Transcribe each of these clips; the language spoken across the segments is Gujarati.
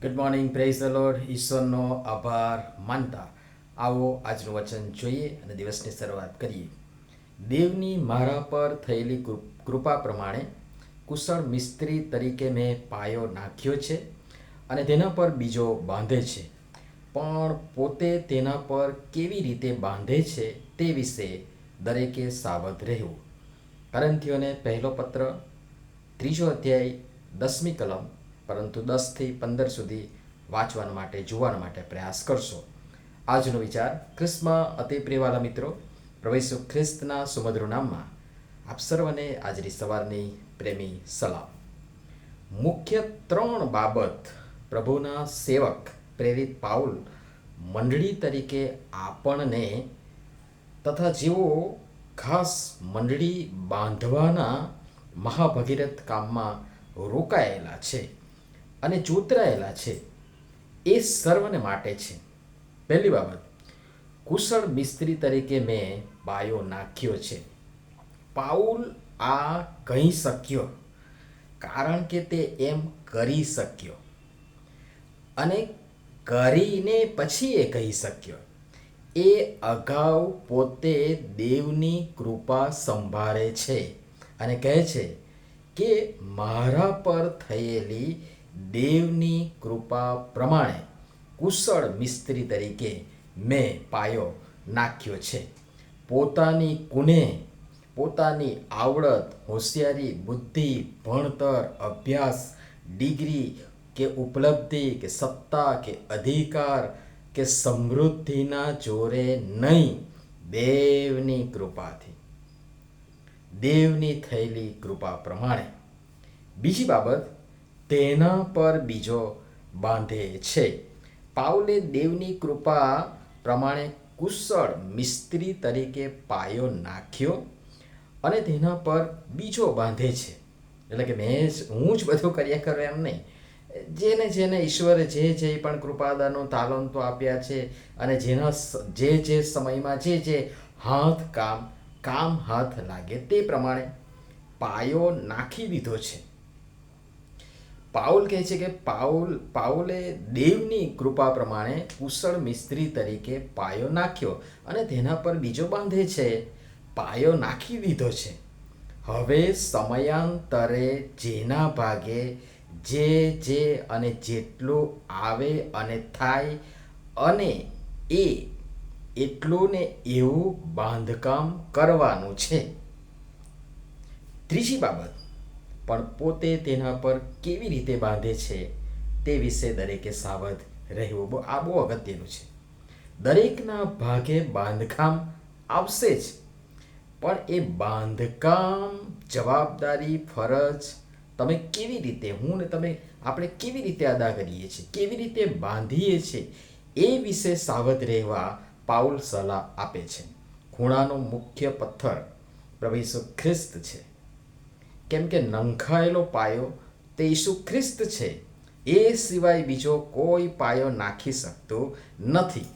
Good morning, praise the lord. ઈશ્વરનો આભાર માનતા આવો આજનું વચન જોઈએ અને દિવસની શરૂઆત કરીએ. દેવની મારા પર થયેલી કૃપા પ્રમાણે કુશળ મિસ્ત્રી તરીકે મેં પાયો નાખ્યો છે અને તેના પર બીજો બાંધે છે, પણ પોતે તેના પર કેવી રીતે બાંધે છે તે વિશે દરેકે સાવધ રહેવું. કરન્થીઓને પહેલો પત્ર 3 અધ્યાય 10મી કલમ, પરંતુ 10 થી 15 સુધી વાંચવા માટે જોવા માટે પ્રયાસ કરશો. આજનો વિચાર ખ્રિસ્તમાં અતિ પ્રિયવાલા મિત્રો, પ્રભુ ઈસુ ખ્રિસ્તના સુમધુર નામમાં આપ સર્વને આજની સવારની પ્રેમી સલામ. મુખ્ય 3 બાબત પ્રભુના સેવક પ્રેરિત પાઉલ મંડળી તરીકે આપણને તથા જેઓ ખાસ મંડળી બાંધવાના મહાભગીરથ કામમાં રોકાયેલા છે અને જોતરાયેલા છે, એ સર્વને માટે છે. પહેલી બાબત, કુશળ મિસ્ત્રી તરીકે મેં પાયો નાખ્યો છે. પાઉલ આ કહી શક્યો કારણ કે તે એમ કરી શક્યો, અને કરીને પછી એ કહી શક્યો. એ અગાઉ પોતે દેવની કૃપા સંભાળે છે અને કહે છે કે મારા પર થયેલી દેવની કૃપા પ્રમાણે કુશળ મિસ્ત્રી તરીકે મેં પાયો નાખ્યો છે. પોતાની કુને, પોતાની આવડત, હોશિયારી, બુદ્ધિ, ભણતર, અભ્યાસ, ડિગ્રી કે ઉપલબ્ધિ કે સત્તા કે અધિકાર કે સમૃદ્ધિના જોરે નહીં, દેવની કૃપાથી, દેવની થયેલી કૃપા પ્રમાણે. બીજી બાબત, તેના પર બીજો બાંધે છે. પાઉલે દેવની કૃપા પ્રમાણે કુશળ મિસ્ત્રી તરીકે પાયો નાખ્યો અને તેના પર બીજો બાંધે છે. એટલે કે હું જ બધું કર્યા કરું એમ નહીં. જેને ઈશ્વરે જે પણ કૃપાદાનો તાલંતો આપ્યા છે અને જેના જે સમયમાં જે કામ હાથ લાગે તે પ્રમાણે પાયો નાખી દીધો છે. પાઉલ કહે છે કે પાઉલે દેવની કૃપા પ્રમાણે કુશળ મિસ્ત્રી તરીકે પાયો નાખ્યો અને તેના પર બીજો બાંધે છે. પાયો નાખી દીધો છે. હવે સમયાંતરે જેના ભાગે જે અને જેટલું આવે અને થાય, અને એટલું ને એવું બાંધકામ કરવાનું છે. ત્રીજી બાબત, પણ પોતે તેના પર કેવી રીતે બાંધે છે તે વિશે દરેકે સાવધ રહેવું. આ બહુ અગત્યનું છે. દરેકના ભાગે બાંધકામ આવશે જ, પણ એ બાંધકામ, જવાબદારી, ફરજ તમે કેવી રીતે, હું ને તમે, આપણે કેવી રીતે અદા કરીએ છીએ, કેવી રીતે બાંધીએ છીએ, એ વિશે સાવધ રહેવા પાઉલ સલાહ આપે છે. ખૂણાનો મુખ્ય પથ્થર પ્રભુ ઈસુ ખ્રિસ્ત છે, કેમ કે નંખાયેલો પાયો તે ઈસુ ખ્રિસ્ત છે. એ સિવાય બીજો કોઈ પાયો નાખી શકતો નથી.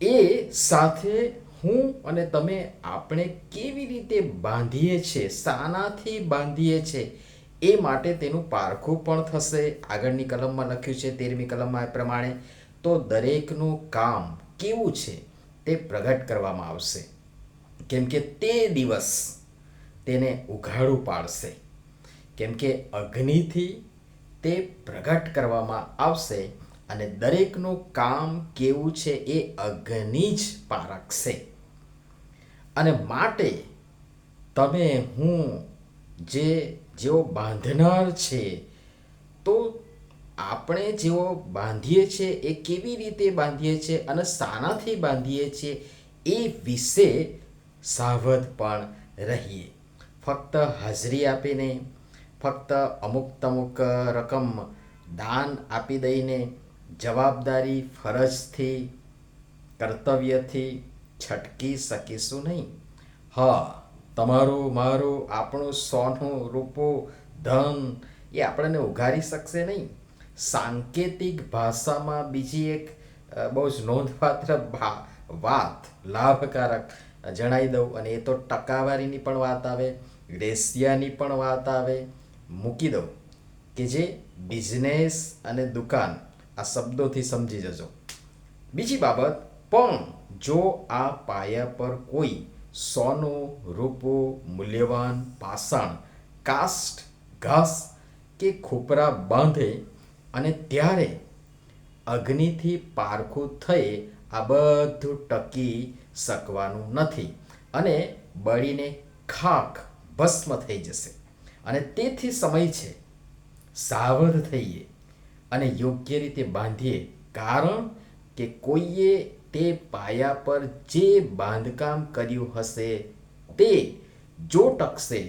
એ સાથે હું અને તમે, આપણે કેવી રીતે બાંધીએ છીએ, શાનાથી બાંધીએ છીએ, એ માટે તેનું પારખું પણ થશે. આગળની કલમમાં લખ્યું છે, 13મી કલમમાં પ્રમાણે, તો દરેકનું કામ કેવું છે તે પ્રગટ કરવામાં આવશે, કેમ કે તે દિવસ તેને ઉઘાડું પાડશે. કેમ કે અગ્નિથી તે પ્રગટ કરવામાં આવશે અને દરેકનું કામ કેવું છે એ અગ્નિ જ પારખશે. અને માટે તમે, હું, જેઓ બાંધનાર છે, તો આપણે જેઓ બાંધીએ છીએ એ કેવી રીતે બાંધીએ છીએ અને શાનાથી બાંધીએ છીએ એ વિશે સાવધ પણ રહીએ. ફક્ત હાજરી આપીને, ફક્ત અમુક રકમ દાન આપી દઈને, જવાબદારી, ફરજથી, કર્તવ્યથી છટકી શકીશું નહીં. તમારું, મારું, આપણું સોનું, રૂપું, ધન એ આપણને ઉઘાડી શકશે નહીં. સાંકેતિક ભાષામાં બીજી એક બહુ જ નોંધપાત્ર વાત, લાભકારક જણાવી દઉં, અને એ તો ટકાવારીની પણ વાત આવે, રેશિયાની પણ વાત આવે, મૂકી દઉં કે જે બિઝનેસ અને દુકાન આ શબ્દોથી સમજી જજો. બીજી બાબત, પણ જો આ પાયા પર કોઈ સોનું, રૂપું, મૂલ્યવાન પાષાણ, કાષ્ઠ, ઘાસ કે ખોપરા બાંધે અને ત્યારે અગ્નિથી પારખું થઈ આ બધું ટકી શકવાનું નથી અને બળીને ખાખ ભસ્મ થઈ જશે. અને તેથી સમય છે સાવધ થઈએ અને યોગ્ય રીતે બાંધીએ, કારણ કે કોઈએ તે પાયા પર જે બાંધકામ કર્યું હશે તે જો ટકશે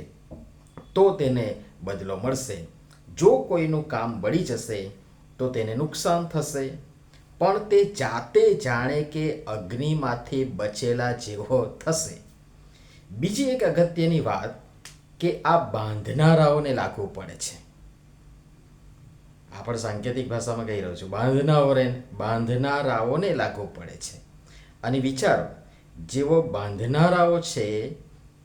તો તેને બદલો મળશે. જો કોઈનું કામ બળી જશે તો તેને નુકસાન થશે, પણ તે જાતે જાણે કે અગ્નિમાંથી બચેલા જેવો થશે. બીજી એક અગત્યની વાત કે આ બાંધનારાઓને લાગુ પડે છે. આ પણ સાંકેતિક ભાષામાં કહી રહ્યો છું. બાંધનારાઓને લાગુ પડે છે. અને વિચારો, જેઓ બાંધનારાઓ છે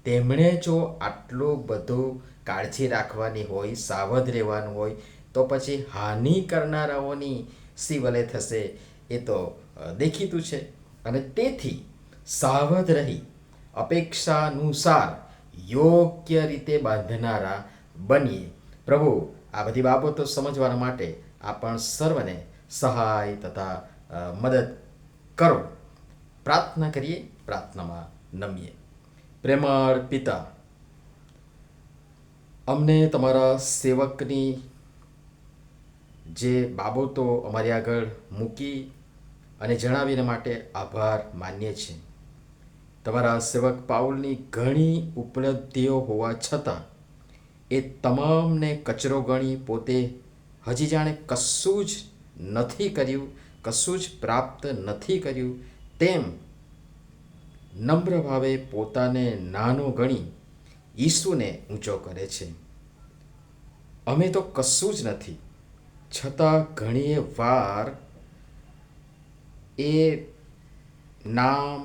તેમણે જો આટલું બધું કાળજી રાખવાની હોય, સાવધ રહેવાનું હોય, તો પછી હાનિ કરનારાઓની શી ભલે થશે એ તો દેખીતું છે. અને તેથી સાવધ રહી અપેક્ષાનુસાર યોગ્ય રીતે બાંધનારા બનીએ. પ્રભુ આ બધી બાબતો સમજવા માટે આપણ સર્વને સહાય તથા મદદ કરો. પ્રાર્થના કરીએ, પ્રાર્થનામાં નમીએ. પ્રેમાળ પિતા, અમને તમારા સેવકની જે બાબતો અમારી આગળ મૂકી અને જણાવીને માટે આભાર માનીએ છીએ. તમારા સેવક પાઉલની ઘણી ઉપલબ્ધિઓ હોવા છતાં એ તમામને કચરો ગણી પોતે હજી જાણે કશું જ નથી કર્યું, કશું જ પ્રાપ્ત નથી કર્યું તેમ નમ્ર ભાવે પોતાને નાનો ગણી ઈસુને ઊંચો કરે છે. અમે તો કશું જ નથી, છતાં ઘણીએ વાર એ નામ,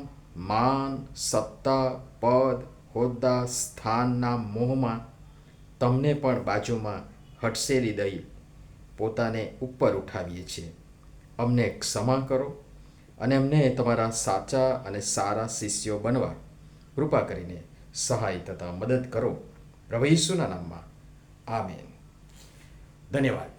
માન, સત્તા, પદ, હોદ્દા, સ્થાનના મોહમાં તમને પણ બાજુમાં હટસેરી દઈ પોતાને ઉપર ઉઠાવીએ છીએ. અમને ક્ષમા કરો અને અમને તમારા સાચા અને સારા શિષ્યો બનવા કૃપા કરીને સહાય તથા મદદ કરો. પ્રભુ ઈસુના નામમાં આમેન. ધન્યવાદ.